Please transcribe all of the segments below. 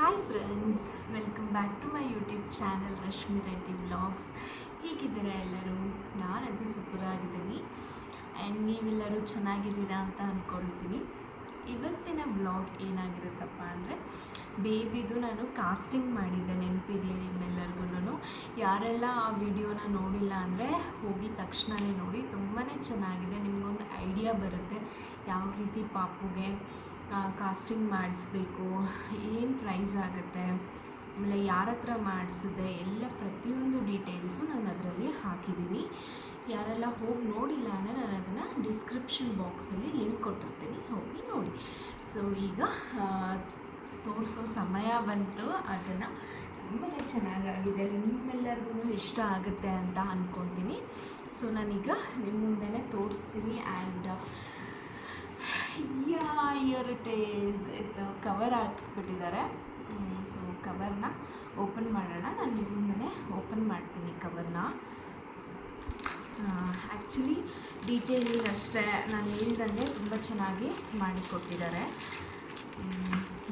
Hi friends, welcome back to my YouTube channel Rashmi Reddy vlogs. ಹೇಗಿದ್ದೀರಾ ಎಲ್ಲರೂ? ನಾನಂತೂ ಸೂಪರ್ ಆಗಿದ್ದೀನಿ ಆ್ಯಂಡ್ ನೀವೆಲ್ಲರೂ ಚೆನ್ನಾಗಿದ್ದೀರಾ ಅಂತ ಅಂದ್ಕೊಳ್ತೀನಿ. ಇವತ್ತಿನ ವ್ಲಾಗ್ ಏನಾಗಿರುತ್ತಪ್ಪ ಅಂದರೆ, ಬೇಬಿದು ನಾನು ಕಾಸ್ಟಿಂಗ್ ಮಾಡಿದ್ದೆ, ನೆನಪಿದೆಯಾ ನಿಮ್ಮೆಲ್ಲರಿಗೂ? ಯಾರೆಲ್ಲ ಆ ವಿಡಿಯೋನ ನೋಡಿಲ್ಲ ಅಂದರೆ ಹೋಗಿ ತಕ್ಷಣವೇ ನೋಡಿ, ತುಂಬಾ ಚೆನ್ನಾಗಿದೆ. ನಿಮಗೊಂದು ಐಡಿಯಾ ಬರುತ್ತೆ ಯಾವ ರೀತಿ ಪಾಪುಗೆ ಕಾಸ್ಟಿಂಗ್ ಮಾಡಿಸ್ಬೇಕು, ಏನು ಪ್ರೈಸ್ ಆಗುತ್ತೆ, ಆಮೇಲೆ ಯಾರ ಹತ್ರ ಮಾಡಿಸಿದೆ, ಎಲ್ಲ ಪ್ರತಿಯೊಂದು ಡೀಟೇಲ್ಸು ನಾನು ಅದರಲ್ಲಿ ಹಾಕಿದ್ದೀನಿ. ಯಾರೆಲ್ಲ ಹೋಗಿ ನೋಡಿಲ್ಲ ಅಂದರೆ ನಾನು ಅದನ್ನು ಡಿಸ್ಕ್ರಿಪ್ಷನ್ ಬಾಕ್ಸಲ್ಲಿ ಲಿಂಕ್ ಕೊಟ್ಟಿರ್ತೀನಿ, ಹೋಗಿ ನೋಡಿ. ಸೊ ಈಗ ತೋರಿಸೋ ಸಮಯ ಬಂತು. ಅದನ್ನು ತುಂಬಾ ಚೆನ್ನಾಗಾಗಿದೆ, ನಿಮ್ಮೆಲ್ಲರಿಗೂ ಇಷ್ಟ ಆಗುತ್ತೆ ಅಂತ ಅಂದ್ಕೊತೀನಿ. ಸೊ ನಾನೀಗ ನಿಮ್ಮ ಮುಂದೆನೇ ತೋರಿಸ್ತೀನಿ. ಆ್ಯಂಡ್ ಇಯರ್ ಇಟ್ ಈಸ್, ಇದು ಕವರ್ ಹಾಕ್ಬಿಟ್ಟಿದ್ದಾರೆ. ಸೊ ಕವರ್ನ ಓಪನ್ ಮಾಡೋಣ. ನಾನು ನಿಮ್ಮ ಮುಂದೆ ಓಪನ್ ಮಾಡ್ತೀನಿ ಕವರ್ನ. ಆ್ಯಕ್ಚುಲಿ ಡೀಟೇಲಿಂಗ್ ಅಷ್ಟೇ, ನಾನು ಹೇಳ್ದಂಗೆ ತುಂಬ ಚೆನ್ನಾಗಿ ಮಾಡಿಕೊಟ್ಟಿದ್ದಾರೆ.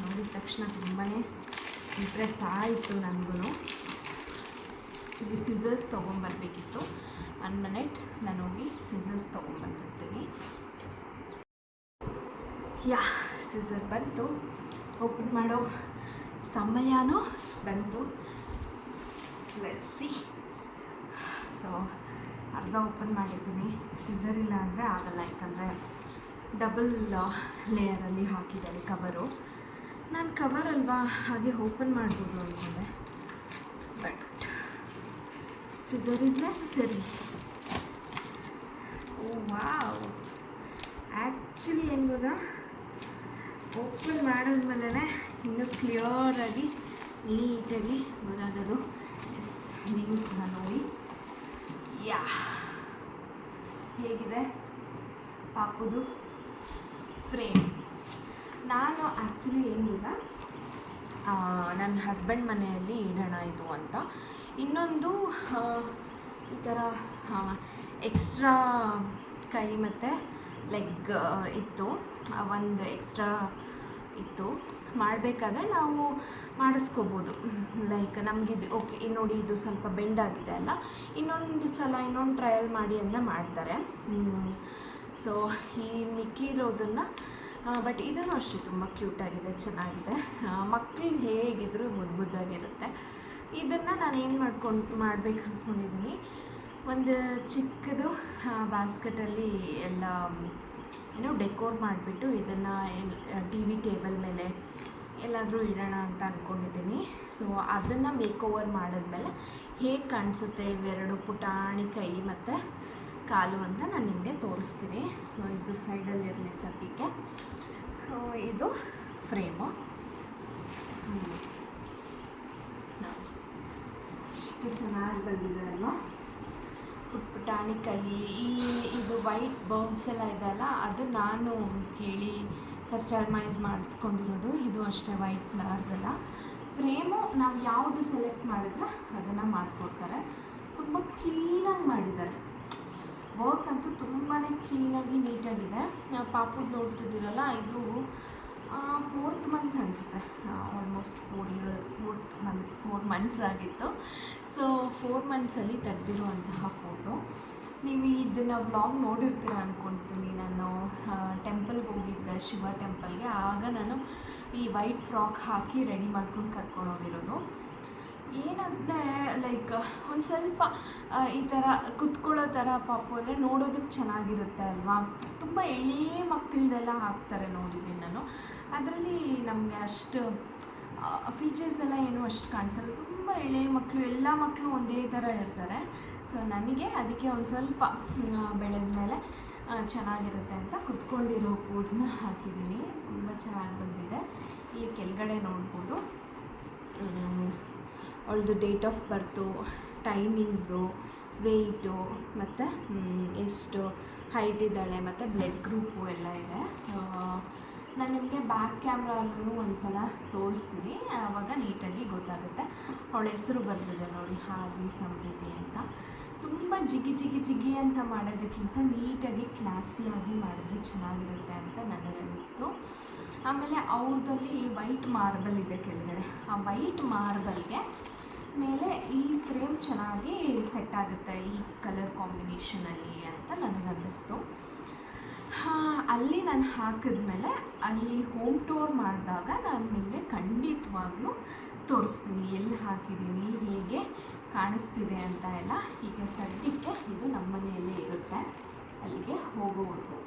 ನೋಡಿದ ತಕ್ಷಣ ತುಂಬಾ ಇಂಪ್ರೆಸ್ ಆಯಿತು ನನಗೂ. ಇದು ಸಿಸರ್ಸ್ ತೊಗೊಂಬರ್ಬೇಕಿತ್ತು. 1 ಮಿನಿಟ್, ನಾನು ಹೋಗಿ ಸಿಸರ್ಸ್ ತೊಗೊಂಬರ್ತಿರ್ತೀನಿ. ಸಿಸರ್ ಬಂತು, ಓಪನ್ ಮಾಡೋ ಸಮಯನೂ ಬಂತು. Let's see. ಸೊ ಅರ್ಧ ಓಪನ್ ಮಾಡಿದ್ದೀನಿ. ಸಿಸರ್ ಇಲ್ಲ ಅಂದರೆ ಆಗಲ್ಲ, ಯಾಕಂದರೆ ಡಬಲ್ ಲೇಯರಲ್ಲಿ ಹಾಕಿದ್ದಾರೆ ಕವರು. ನಾನು ಕವರ್ ಅಲ್ವಾ, ಹಾಗೆ ಓಪನ್ ಮಾಡ್ಬೋದು ಅಂದ್ಕೊಂಡೆ, but scissor is necessary. Oh wow! Actually ಏನು ಗೊತ್ತಾ, ಓಪನ್ ಮಾಡಿದ್ಮೇಲೆ ಇನ್ನೂ ಕ್ಲಿಯರಾಗಿ ನೀಟಾಗಿ ಗೊತ್ತಾಗೋದು. ನೀವು ಸಹ ನೋಡಿ. ಹೇಗಿದೆ ಪಾಪುದು ಫ್ರೇಮ್. ನಾನು ಆ್ಯಕ್ಚುಲಿ ಏನು ಗೊತ್ತಾ, ನನ್ನ ಹಸ್ಬೆಂಡ್ ಮನೆಯಲ್ಲಿ ಇಡೋಣ ಇದು ಅಂತ. ಇನ್ನೊಂದು ಈ ಥರ ಎಕ್ಸ್ಟ್ರಾ ಕೈ ಮತ್ತು ಲೆಗ್ ಇತ್ತು, ಒಂದು ಎಕ್ಸ್ಟ್ರಾ ಇತ್ತು. ಮಾಡಬೇಕಾದ್ರೆ ನಾವು ಮಾಡಿಸ್ಕೋಬೋದು. ಲೈಕ್ ನಮಗಿದು ಓಕೆ, ಇನ್ನು ನೋಡಿ ಇದು ಸ್ವಲ್ಪ ಬೆಂಡ್ ಆಗಿದೆ ಅಲ್ಲ, ಇನ್ನೊಂದು ಟ್ರಯಲ್ ಮಾಡಿ ಅಂದರೆ ಮಾಡ್ತಾರೆ. ಸೊ ಈ ಮಿಕ್ಕಿರೋದನ್ನು, ಬಟ್ ಇದೂ ಅಷ್ಟೇ ತುಂಬ ಕ್ಯೂಟಾಗಿದೆ, ಚೆನ್ನಾಗಿದೆ. ಮಕ್ಕಳಿಗೆ ಹೇಗಿದ್ದರೂ ಮುದ್ದಾಗಿರುತ್ತೆ. ಇದನ್ನು ನಾನು ಏನು ಮಾಡಬೇಕು ಅಂದ್ಕೊಂಡಿದ್ದೀನಿ, ಒಂದು ಚಿಕ್ಕದು ಬಾಸ್ಕೆಟಲ್ಲಿ ಎಲ್ಲ ಡೆಕೋರ್ ಮಾಡಿಬಿಟ್ಟು ಇದನ್ನು ಟಿ ವಿ ಟೇಬಲ್ ಮೇಲೆ ಎಲ್ಲಾದರೂ ಇಡೋಣ ಅಂತ ಅಂದ್ಕೊಂಡಿದ್ದೀನಿ. ಸೊ ಅದನ್ನು ಮೇಕ್ ಓವರ್ ಮಾಡಿದ್ಮೇಲೆ ಹೇಗೆ ಕಾಣಿಸುತ್ತೆ ಇವೆರಡು ಪುಟಾಣಿ ಕೈ ಮತ್ತು ಕಾಲು ಅಂತ ನಾನು ನಿಮಗೆ ತೋರಿಸ್ತೀನಿ. ಸೊ ಇದು ಸೈಡಲ್ಲಿರಲಿ ಸದ್ಯಕ್ಕೆ. ಇದು ಫ್ರೇಮು. ಎಷ್ಟು ಚೆನ್ನಾಗಿ ಬಂದಿದೆ ಅಲ್ವಾ, ಪುಟಾಣಿ ಕೈ. ಇದು ವೈಟ್ ಬೌನ್ಸ್ ಎಲ್ಲ ಇದೆಯಲ್ಲ, ಅದು ನಾನು ಹೇಳಿ ಕಸ್ಟಮೈಸ್ ಮಾಡಿಸ್ಕೊಂಡಿರೋದು. ಇದು ಅಷ್ಟೇ ವೈಟ್ ಫ್ಲವರ್ಸ್ ಎಲ್ಲ. ಫ್ರೇಮು ನಾವು ಯಾವುದು ಸೆಲೆಕ್ಟ್ ಮಾಡಿದ್ರೆ ಅದನ್ನು ಮಾಡಿಕೊಡ್ತಾರೆ. ತುಂಬ ಕ್ಲೀನಾಗಿ ಮಾಡಿದ್ದಾರೆ. ವರ್ಕ್ ಅಂತೂ ತುಂಬಾ ಕ್ಲೀನಾಗಿ ನೀಟಾಗಿದೆ. ಪಾಪುದು ನೋಡ್ತಿದ್ದೀರಲ್ಲ, ಇದು 4th ಮಂತ್ ಅನಿಸುತ್ತೆ, ಆಲ್ಮೋಸ್ಟ್ 4 ಮಂತ್ಸ್ ಆಗಿತ್ತು. ಸೊ 4 ಮಂತ್ಸಲ್ಲಿ ತೆಗೆದಿರುವಂತಹ ಫೋಟೋ. ನೀವು ಇದನ್ನು ವ್ಲಾಗ್ ನೋಡಿರ್ತೀರ ಅಂದ್ಕೊಳ್ತೀನಿ. ನಾನು ಟೆಂಪಲ್ಗೆ ಹೋಗಿದ್ದೆ, ಶಿವ ಟೆಂಪಲ್ಗೆ. ಆಗ ನಾನು ಈ ವೈಟ್ ಫ್ರಾಕ್ ಹಾಕಿ ರೆಡಿ ಮಾಡ್ಕೊಂಡು ಕರ್ಕೊಂಡು ಹೋಗಿರೋದು. ಏನಂದರೆ ಲೈಕ್ ಒಂದು ಸ್ವಲ್ಪ ಈ ಥರ ಕುತ್ಕೊಳ್ಳೋ ಥರ ಪಾಪು ಅಂದರೆ ನೋಡೋದಕ್ಕೆ ಚೆನ್ನಾಗಿರುತ್ತೆ ಅಲ್ವಾ. ತುಂಬ ಎಳೆಯ ಮಕ್ಕಳದೆಲ್ಲ ಹಾಕ್ತಾರೆ ನೋಡಿದ್ದೀನಿ ನಾನು. ಅದರಲ್ಲಿ ನಮಗೆ ಅಷ್ಟು ಫೀಚರ್ಸ್ ಎಲ್ಲ ಏನೂ ಅಷ್ಟು ಕಾಣಿಸಲ್ಲ. ತುಂಬ ಎಳೆಯ ಮಕ್ಕಳು, ಎಲ್ಲ ಮಕ್ಕಳು ಒಂದೇ ಥರ ಇರ್ತಾರೆ. ಸೊ ನನಗೆ ಅದಕ್ಕೆ ಒಂದು ಸ್ವಲ್ಪ ಬೆಳೆದ ಮೇಲೆ ಚೆನ್ನಾಗಿರುತ್ತೆ ಅಂತ ಕುತ್ಕೊಂಡಿರೋ ಪೋಸ್ನ ಹಾಕಿದ್ದೀನಿ. ತುಂಬ ಚೆನ್ನಾಗಿ ಬಂದಿದೆ. ಇಲ್ಲಿ ಕೆಳಗಡೆ ನೋಡ್ಬೋದು ಅವಳದು date of birth, timings, weight ಮತ್ತು ಎಷ್ಟು ಹೈಟ್ ಇದ್ದಾಳೆ ಮತ್ತು ಬ್ಲಡ್ ಗ್ರೂಪು ಎಲ್ಲ ಇದೆ. ನಾನು ನಿಮಗೆ ಬ್ಯಾಕ್ ಕ್ಯಾಮ್ರಲ್ಲೂ ಒಂದು ಸಲ ತೋರಿಸ್ತೀನಿ, ಆವಾಗ ನೀಟಾಗಿ ಗೊತ್ತಾಗುತ್ತೆ. ಅವಳ ಹೆಸರು ಬರ್ತಿದೆ ನೋಡಿ, ಹಾದಿ ಸಮೃದ್ಧಿ ಅಂತ. ತುಂಬ ಜಿಗಿ ಅಂತ ಮಾಡೋದಕ್ಕಿಂತ ನೀಟಾಗಿ ಕ್ಲಾಸಿಯಾಗಿ ಮಾಡಿದ್ರೆ ಚೆನ್ನಾಗಿರುತ್ತೆ ಅಂತ ನನಗನ್ನಿಸ್ತು. ಆಮೇಲೆ ಅವ್ರದ್ದಲ್ಲಿ ವೈಟ್ ಮಾರ್ಬಲ್ ಇದೆ ಕೆಳಗಡೆ. ಆ ವೈಟ್ ಮಾರ್ಬಲ್ಗೆ ಮೇಲೆ ಈ ಫ್ರೇಮ್ ಚೆನ್ನಾಗಿ ಸೆಟ್ ಆಗುತ್ತೆ ಈ ಕಲರ್ ಕಾಂಬಿನೇಷನಲ್ಲಿ ಅಂತ ನನಗನ್ನಿಸ್ತು. ಅಲ್ಲಿ ನಾನು ಹಾಕಿದ್ಮೇಲೆ ಅಲ್ಲಿ ಹೋಮ್ ಟೂರ್ ಮಾಡಿದಾಗ ನಾನು ನಿಮಗೆ ಖಂಡಿತವಾಗ್ಲೂ ತೋರಿಸ್ತೀನಿ ಎಲ್ಲಿ ಹಾಕಿದ್ದೀನಿ, ಹೇಗೆ ಕಾಣಿಸ್ತಿದೆ ಅಂತ ಎಲ್ಲ. ಹೀಗೆ ಸದ್ಯಕ್ಕೆ ಇದು ನಮ್ಮ ಮನೆಯಲ್ಲೇ ಇರುತ್ತೆ ಅಲ್ಲಿಗೆ ಹೋಗೋವರೆಗೂ.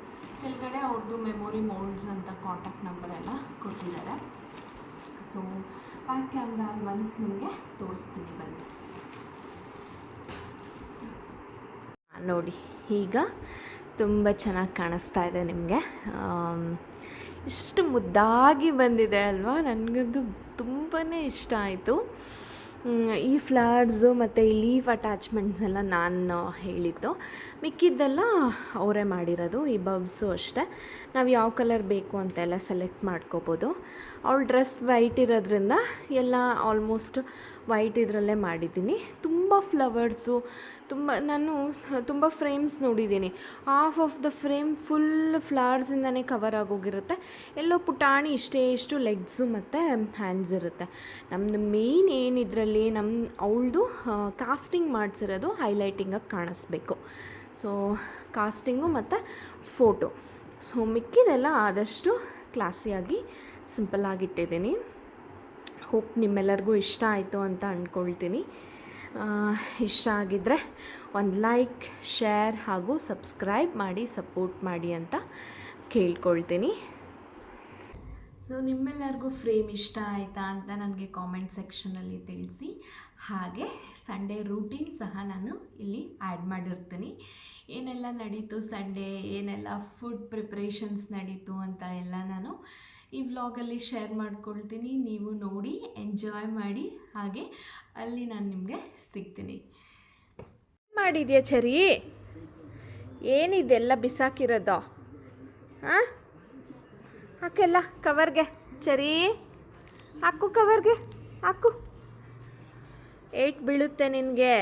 ಕೆಳಗಡೆ ಅವ್ರದ್ದು ಮೆಮೊರಿ ಮೋಲ್ಡ್ಸ್ ಅಂತ ಕಾಂಟ್ಯಾಕ್ಟ್ ನಂಬರ್ ಎಲ್ಲ ಕೊಟ್ಟಿದ್ದಾರೆ. ಸೊ ಬ್ಯಾಕ್ ಕ್ಯಾಮ್ರಾ ಒನ್ಸ್ ನಿಮಗೆ ತೋರಿಸ್ತೀನಿ ಬನ್ನಿ. ನೋಡಿ ಈಗ ತುಂಬ ಚೆನ್ನಾಗಿ ಕಾಣಿಸ್ತಾ ಇದೆ ನಿಮಗೆ. ಇಷ್ಟು ಮುದ್ದಾಗಿ ಬಂದಿದೆ ಅಲ್ವಾ, ನನಗಂತೂ ತುಂಬಾ ಇಷ್ಟ ಆಯಿತು. ಈ ಫ್ಲವರ್ಸು ಮತ್ತು ಈ ಲೀಫ್ ಅಟ್ಯಾಚ್ಮೆಂಟ್ಸ್ ಎಲ್ಲ ನಾನು ಹೇಳಿದ್ದು, ಮಿಕ್ಕಿದ್ದೆಲ್ಲ ಅವರೇ ಮಾಡಿರೋದು. ಈ ಬಬ್ಸು ಅಷ್ಟೇ, ನಾವು ಯಾವ ಕಲರ್ ಬೇಕು ಅಂತೆಲ್ಲ ಸೆಲೆಕ್ಟ್ ಮಾಡ್ಕೋಬೋದು. ಅವಳ ಡ್ರೆಸ್ ವೈಟ್ ಇರೋದ್ರಿಂದ ಎಲ್ಲ ಆಲ್ಮೋಸ್ಟ್ ವೈಟ್ ಇದರಲ್ಲೇ ಮಾಡಿದ್ದೀನಿ. ತುಂಬ ಫ್ಲವರ್ಸು, ನಾನು ತುಂಬ ಫ್ರೇಮ್ಸ್ ನೋಡಿದ್ದೀನಿ, half of the frame full ಫ್ಲವರ್ಸಿಂದನೇ ಕವರ್ ಆಗೋಗಿರುತ್ತೆ. ಎಲ್ಲೋ ಪುಟಾಣಿ ಇಷ್ಟು ಲೆಗ್ಸು ಮತ್ತು ಹ್ಯಾಂಡ್ಸ್ ಇರುತ್ತೆ. ನಮ್ಮದು ಮೇಯ್ನ್ ಏನಿದ್ರಲ್ಲಿ ಅವಳದು ಕಾಸ್ಟಿಂಗ್ ಮಾಡಿಸಿರೋದು ಹೈಲೈಟಿಂಗಾಗಿ ಕಾಣಿಸ್ಬೇಕು. ಸೊ ಕಾಸ್ಟಿಂಗು ಮತ್ತು ಫೋಟೋ. ಸೊ ಮಿಕ್ಕಿದೆಲ್ಲ ಆದಷ್ಟು ಕ್ಲಾಸಿಯಾಗಿ ಸಿಂಪಲ್ಲಾಗಿಟ್ಟಿದ್ದೀನಿ. ಹೋಪ್ ನಿಮ್ಮೆಲ್ಲರಿಗೂ ಇಷ್ಟ ಆಯಿತು ಅಂತ ಅಂದ್ಕೊಳ್ತೀನಿ. ಇಷ್ಟ ಆಗಿದ್ದರೆ ಒಂದು ಲೈಕ್, ಶೇರ್ ಹಾಗೂ ಸಬ್ಸ್ಕ್ರೈಬ್ ಮಾಡಿ ಸಪೋರ್ಟ್ ಮಾಡಿ ಅಂತ ಕೇಳ್ಕೊಳ್ತೀನಿ. ಸೊ ನಿಮ್ಮೆಲ್ಲರಿಗೂ ಫ್ರೇಮ್ ಇಷ್ಟ ಆಯಿತಾ ಅಂತ ನನಗೆ ಕಾಮೆಂಟ್ ಸೆಕ್ಷನಲ್ಲಿ ತಿಳಿಸಿ. ಹಾಗೆ ಸಂಡೇ ರೂಟೀನ್ ಸಹ ನಾನು ಇಲ್ಲಿ ಆ್ಯಡ್ ಮಾಡಿರ್ತೀನಿ. ಏನೆಲ್ಲ ನಡೀತು ಸಂಡೇ, ಏನೆಲ್ಲ ಫುಡ್ ಪ್ರಿಪ್ರೇಷನ್ಸ್ ನಡೀತು ಅಂತ ಎಲ್ಲ ನಾನು ಈ ವ್ಲಾಗಲ್ಲಿ ಶೇರ್ ಮಾಡ್ಕೊಳ್ತೀನಿ. ನೀವು ನೋಡಿ ಎಂಜಾಯ್ ಮಾಡಿ. ಹಾಗೆ ಅಲ್ಲಿ ನಾನು ನಿಮಗೆ ಸಿಗ್ತೀನಿ. ಮಾಡಿದ್ಯಾ ಚರಿ? ಏನಿದೆಲ್ಲ ಬಿಸಾಕಿರೋದು? ಹಾಂ, ಹಾಕೆಲ್ಲ ಕವರ್ಗೆ. ಚರಿ ಹಾಕು, ಕವರ್ಗೆ ಹಾಕು, ಏಟ್ ಬೀಳುತ್ತೆ ನಿನಗೆ.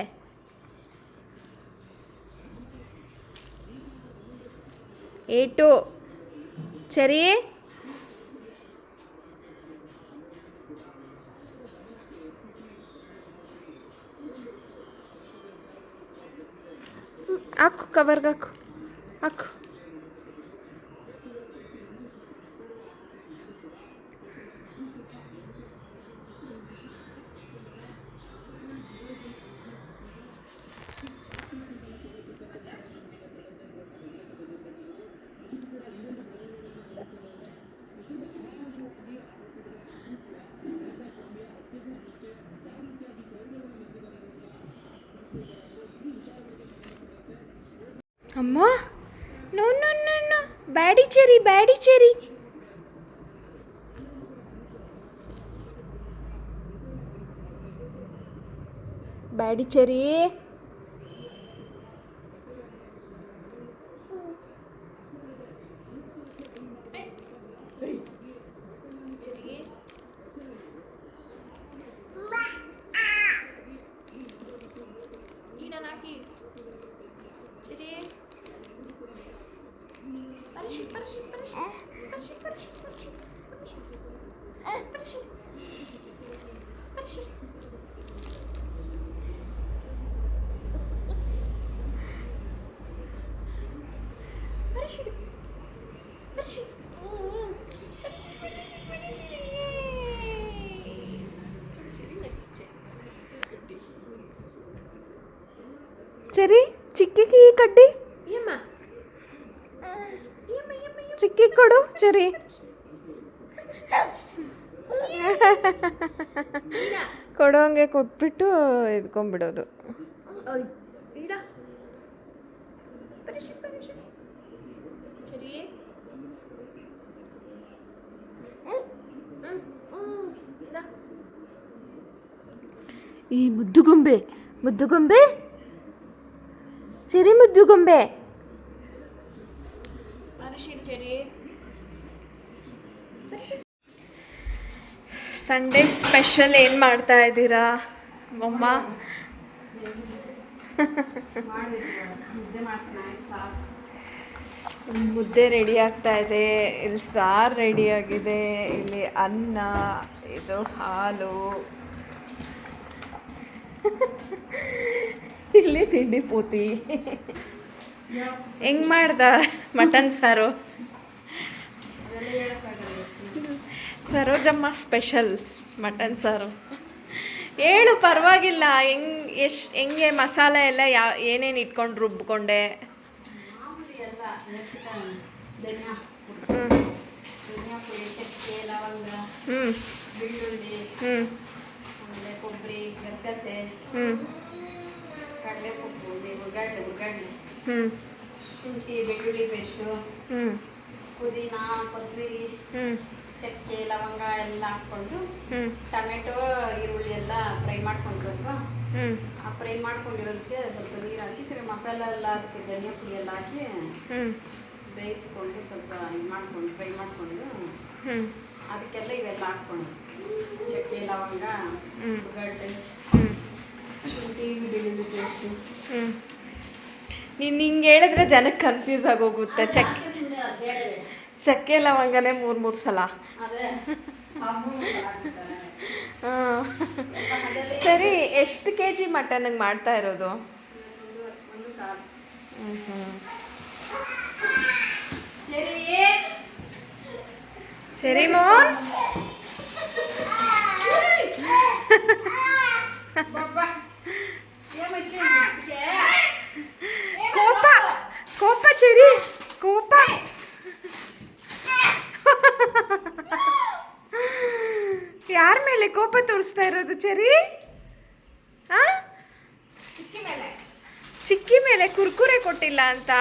ಏಟು ಚರಿ. ಹಾಕು, ಕವರ್ಗೆ ಹಾಕು, ಹಾಕು. ಅಮ್ಮ, no no no no, baddie Cherry, baddie Cherry. Baddie Cherry. Cherry ಚಿಕ್ಕಿಗೆ ಈ ಕಡ್ಡಿ ಚಿಕ್ಕಿ ಕೊಡು ಚರಿ. ಕೊಡೋಂಗೆ ಕೊಟ್ಬಿಟ್ಟು ಇದ್ಕೊಂಡ್ಬಿಡೋದು. ಈ ಮುದ್ದುಗೊಂಬೆ, ಮುದ್ದುಗೊಂಬೆ ಚೆರಿ, ಮುದ್ದುಗೊಂಬೆ. ಸಂಡೇ ಸ್ಪೆಷಲ್ ಏನು ಮಾಡ್ತಾ ಇದ್ದೀರಾ ಮಮ್ಮ? ಮುದ್ದೆ ರೆಡಿ ಆಗ್ತಾ ಇದೆ, ಇಲ್ಲಿ ಸಾರು ರೆಡಿ ಆಗಿದೆ, ಇಲ್ಲಿ ಅನ್ನ, ಇದು ಹಾಲು, ಇಲ್ಲಿ ತಿಂಡಿ ಪೂತಿ. ಹೆಂಗೆ ಮಾಡ್ದ ಮಟನ್ ಸಾರು? ಸರೋಜಮ್ಮ ಸ್ಪೆಷಲ್ ಮಟನ್ ಸಾರು. ಹೇಳು, ಪರವಾಗಿಲ್ಲ. ಹೆಂಗೆ ಮಸಾಲೆ ಎಲ್ಲ ಏನೇನು ಇಟ್ಕೊಂಡು ರುಬ್ಕೊಂಡೆ? ಕೊಬ್ಬರಿ, ಗಸಗಸೆ, ಕಡಲೆಪಪ್ಪು, ಉರ್ಗಡ್ಲೆ, ಶುಂಠಿ, ಬೆಳ್ಳುಳ್ಳಿ ಪೇಸ್ಟು, ಪುದೀನ, ಕೊತ್ತಂಬರಿ, ಚಕ್ಕೆ, ಲವಂಗ ಎಲ್ಲ ಹಾಕ್ಕೊಂಡು, ಟೊಮೆಟೊ, ಈರುಳ್ಳಿ ಎಲ್ಲ ಫ್ರೈ ಮಾಡ್ಕೊಂಡು ಸ್ವಲ್ಪ ಫ್ರೈ ಮಾಡ್ಕೊಂಡಿರೋದಕ್ಕೆ ಸ್ವಲ್ಪ ನೀರು ಹಾಕಿ ಮಸಾಲೆ ಎಲ್ಲ ಅದಕ್ಕೆ ಧನಿಯಾ ಪುಡಿ ಎಲ್ಲ ಹಾಕಿ ಬೇಯಿಸ್ಕೊಂಡು ಸ್ವಲ್ಪ ಇದು ಮಾಡ್ಕೊಂಡು ಫ್ರೈ ಮಾಡಿಕೊಂಡು ಅದಕ್ಕೆಲ್ಲ ಇವೆಲ್ಲ ಹಾಕ್ಕೊಂಡು ಚಕ್ಕೆ, ಲವಂಗ, ಉರ್ಗಡ್ಲೆ, ಶುಂಠಿ, ಬೆಳ್ಳುಳ್ಳಿ ಪೇಸ್ಟು. ನೀನು ಹಿಂಗೆ ಹೇಳಿದ್ರೆ ಜನಕ್ಕೆ ಕನ್ಫ್ಯೂಸ್ ಆಗೋಗುತ್ತೆ. ಚಕ್ಕೆ ಲವಂಗನೇ 3 ಸಲ. ಸರಿ, ಎಷ್ಟು kg ಮಟನ್ಗೆ ಮಾಡ್ತಾ ಇರೋದು? ಸರಿ ಮೋನ್, ಕೋಪ ಕೋಪ ಚೆರಿ, ಕೋಪ. ಯಾರ ಮೇಲೆ ಕೋಪ ತೋರಿಸ್ತಾ ಇರೋದು ಚೆರಿ? ಚಿಕ್ಕಿ ಮೇಲೆ ಕುರ್ಕುರೆ ಕೊಟ್ಟಿಲ್ಲ ಅಂತ.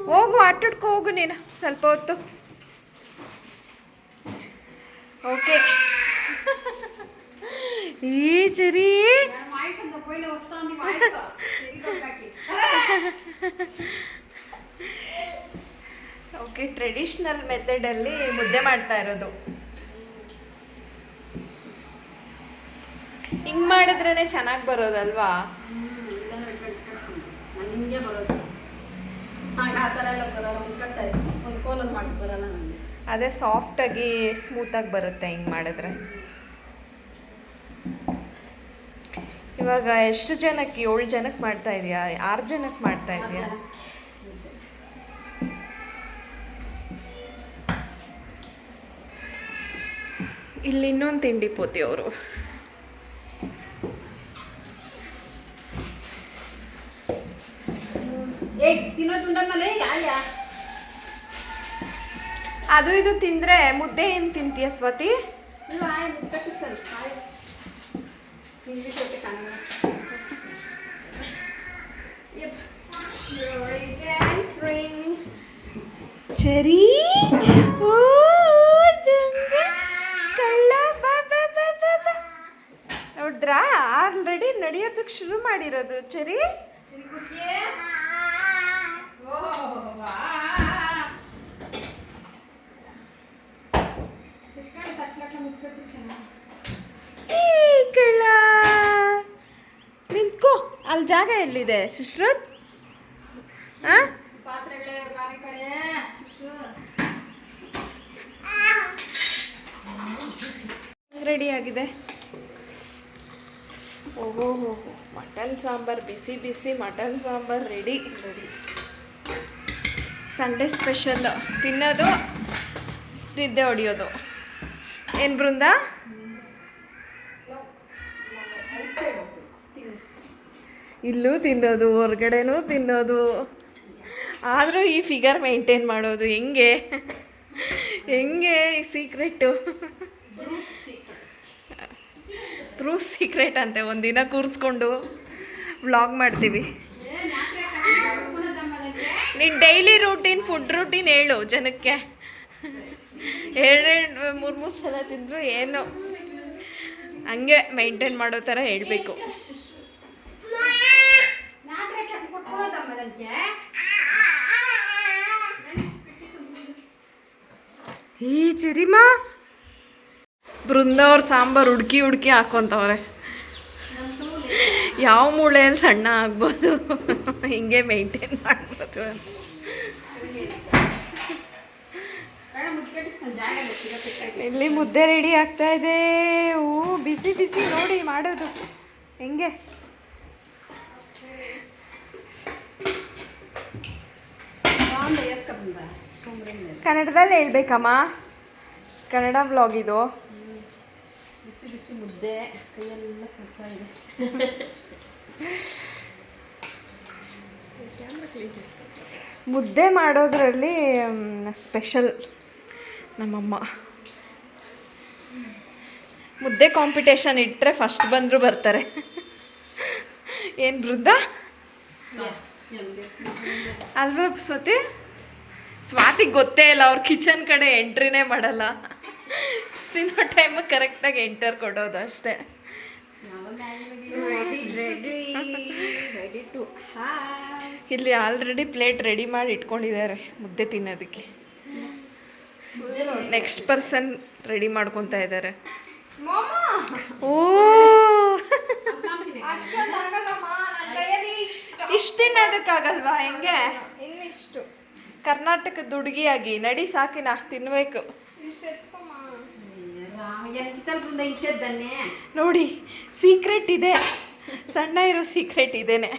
ಹೋಗು, ಆಟಾಡ್ಕೊ ಹೋಗು ನೀನು ಸ್ವಲ್ಪ ಹೊತ್ತು. ಓಕೆ. ಈ ಚೆರಿ ಓಕೆ, ಟ್ರೆಡಿಷ್ನಲ್ ಮೆಥಡಲ್ಲಿ ಮುದ್ದೆ ಮಾಡ್ತಾ ಇರೋದು. ಹಿಂಗೆ ಮಾಡಿದ್ರೇ ಚೆನ್ನಾಗಿ ಬರೋದಲ್ವಾ? ಹಿಂಗೆ ಬರೋದು, ನಂಗೆ ಆ ಥರ ಎಲ್ಲ ಬರೋಲ್ಲ. ಒಂದು ಕೋಲಲ್ಲಿ ಮಾಡಿ ಬರೋಲ್ಲ ನನಗೆ. ಅದೇ ಸಾಫ್ಟಾಗಿ ಸ್ಮೂತಾಗಿ ಬರುತ್ತೆ ಹಿಂಗೆ ಮಾಡಿದ್ರೆ. ಇವಾಗ ಎಷ್ಟು ಜನಕ್ಕೆ? 7 ಜನಕ್ಕೆ ಮಾಡ್ತಾ ಇದೆಯಾ? 6 ಜನಕ್ಕೆ ಮಾಡ್ತಾ ಇದೆಯಾ? ಇಲ್ಲಿ ಇನ್ನೊಂದು ತಿಂಡಿ ಪೋತಿ ಅವರು. ಅದು ಇದು ತಿಂದರೆ ಮುದ್ದೆ ಏನು ತಿಂತೀಯ ಸ್ವಾತಿ? ಚೆರಿ ಕಳ್ಳ ನೋಡಿದ್ರಾ? ಆಲ್ರೆಡಿ ನಡೆಯೋದಕ್ಕೆ ಶುರು ಮಾಡಿರೋದು ಚೆರಿ. ಕಳ್ಳ ನಿಂತ್ಕೋ. ಅಲ್ಲಿ ಜಾಗ ಎಲ್ಲಿದೆ ಸುಶ್ರುತ್? ರೆಡಿ ಆಗಿದೆ. ಓಹೋ, ಮಟನ್ ಸಾಂಬಾರು, ಬಿಸಿ ಬಿಸಿ mutton sambar ready. Sunday special ತಿನ್ನೋದು, ನಿದ್ದೆ ಹೊಡಿಯೋದು. ಏನು ಬೃಂದ? ಇಲ್ಲೂ ತಿನ್ನೋದು, ಹೊರಗಡೆನೂ ತಿನ್ನೋದು. ಆದರೂ ಈ ಫಿಗರ್ ಮೇಂಟೈನ್ ಮಾಡೋದು ಹೆಂಗೆ ಸೀಕ್ರೆಟು? ಪ್ರೂಫ್ ಸೀಕ್ರೆಟ್ ಅಂತೆ. ಒಂದಿನ ಕೂರಿಸ್ಕೊಂಡು ವ್ಲಾಗ್ ಮಾಡ್ತೀವಿ. ನೀನು ಡೈಲಿ ರೂಟೀನ್, ಫುಡ್ ರೂಟೀನ್ ಹೇಳು ಜನಕ್ಕೆ. 2-3 ಸಲ ತಿಂದರು ಏನು ಹಂಗೆ ಮೇಂಟೈನ್ ಮಾಡೋ ಥರ ಹೇಳಬೇಕು. ಈ ಚಿರಿಮಾ ಬೃಂದ ಅವ್ರ ಸಾಂಬಾರು ಹುಡುಕಿ ಹಾಕ್ಕೊಂತವ್ರೆ. ಯಾವ ಮೂಳೆಯಲ್ಲಿ ಸಣ್ಣ ಆಗ್ಬೋದು ಹಿಂಗೆ ಮೇಂಟೈನ್ ಮಾಡ್ಬೋದು. ಇಲ್ಲಿ ಮುದ್ದೆ ರೆಡಿ ಆಗ್ತಾ ಇದೆ. ಹೂ ಬಿಸಿ ಬಿಸಿ ನೋಡಿ ಮಾಡೋದು ಹೆಂಗೆ. ಕನ್ನಡದಲ್ಲಿ ಹೇಳ್ಬೇಕಮ್ಮ, ಕನ್ನಡ ವ್ಲಾಗ್ ಇದು. ಬಿಸಿ ಬಿಸಿ ಮುದ್ದೆ, ಕೈಯೆಲ್ಲ ಸ್ವಲ್ಪ ಇದೆ. ಮುದ್ದೆ ಮಾಡೋದ್ರಲ್ಲಿ ಸ್ಪೆಷಲ್ ನಮ್ಮಮ್ಮ. ಮುದ್ದೆ ಕಾಂಪಿಟೇಷನ್ ಇಟ್ಟರೆ ಫಸ್ಟ್ ಬಂದರೂ ಬರ್ತಾರೆ. ಏನು ವೃದ್ಧ ಅಲ್ವಾ ಸ್ವಾತಿಗೆ ಗೊತ್ತೇ ಇಲ್ಲ, ಅವ್ರ ಕಿಚನ್ ಕಡೆ ಎಂಟ್ರಿನೇ ಮಾಡಲ್ಲ. ತಿನ್ನೋ ಟೈಮಿಗೆ ಕರೆಕ್ಟಾಗಿ ಎಂಟರ್ ಕೊಡೋದು ಅಷ್ಟೇ. ಇಲ್ಲಿ ಆಲ್ರೆಡಿ ಪ್ಲೇಟ್ ರೆಡಿ ಮಾಡಿ ಇಟ್ಕೊಂಡಿದ್ದಾರೆ ಮುದ್ದೆ ತಿನ್ನೋದಕ್ಕೆ. ನೆಕ್ಸ್ಟ್ ಪರ್ಸನ್ ರೆಡಿ ಮಾಡ್ಕೊತಾ ಇದ್ದಾರೆ. ಓ ಇಷ್ಟು ತಿನ್ನೋದಕ್ಕಾಗಲ್ವಾ? ಹೆಂಗೆ ಇನ್ನಿಷ್ಟು ಕರ್ನಾಟಕದ ಹುಡುಗಿಯಾಗಿ ನಡಿ ಸಾಕಿನ ತಿನ್ಬೇಕು. ನೋಡಿ ಸೀಕ್ರೆಟ್ ಇದೆ, ಸಣ್ಣ ಇರೋ ಸೀಕ್ರೆಟ್ ಇದೇನೆ.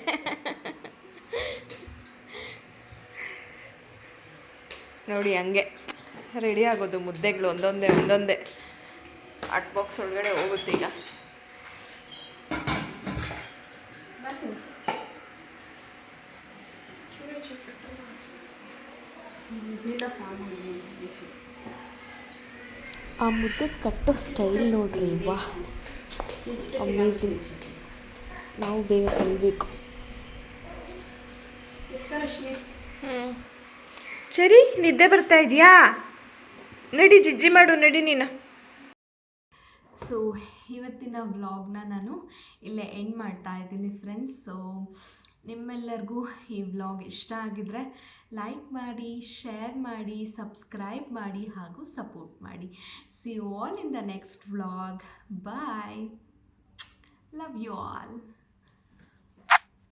ನೋಡಿ ಹಂಗೆ ರೆಡಿ ಆಗೋದು ಮುದ್ದೆಗಳು ಒಂದೊಂದೇ ಹಾಟ್ ಬಾಕ್ಸ್ ಒಳಗಡೆ ಹೋಗುತ್ತೆ ಈಗ. ಆ ಮುದ್ದೆ ಕಟ್ಟೋ ಸ್ಟೈಲ್ ನೋಡ್ರಿ, ವಾಹ್ ಅಮೇಝಿಂಗ್. ನಾವು ಬೇಗ ಕಲಿಬೇಕು. ಸರಿ, ನಿದ್ದೆ ಬರ್ತಾ ಇದೆಯಾ? ನಡಿ ಜಿಜ್ಜಿ ಮಾಡು, ನಡಿ ನೀನು. ಸೊ ಇವತ್ತಿನ ವ್ಲಾಗ್ನ ನಾನು ಇಲ್ಲೇ ಎಂಡ್ ಮಾಡ್ತಾ ಇದ್ದೀನಿ ಫ್ರೆಂಡ್ಸ್. ಸೊ ನಿಮ್ಮೆಲ್ಲರಿಗೂ ಈ ವ್ಲಾಗ್ ಇಷ್ಟ ಆಗಿದ್ರೆ ಲೈಕ್ ಮಾಡಿ, ಶೇರ್ ಮಾಡಿ, ಸಬ್ಸ್ಕ್ರೈಬ್ ಮಾಡಿ ಹಾಗೂ ಸಪೋರ್ಟ್ ಮಾಡಿ. See you all in the next vlog. Bye. Love you all.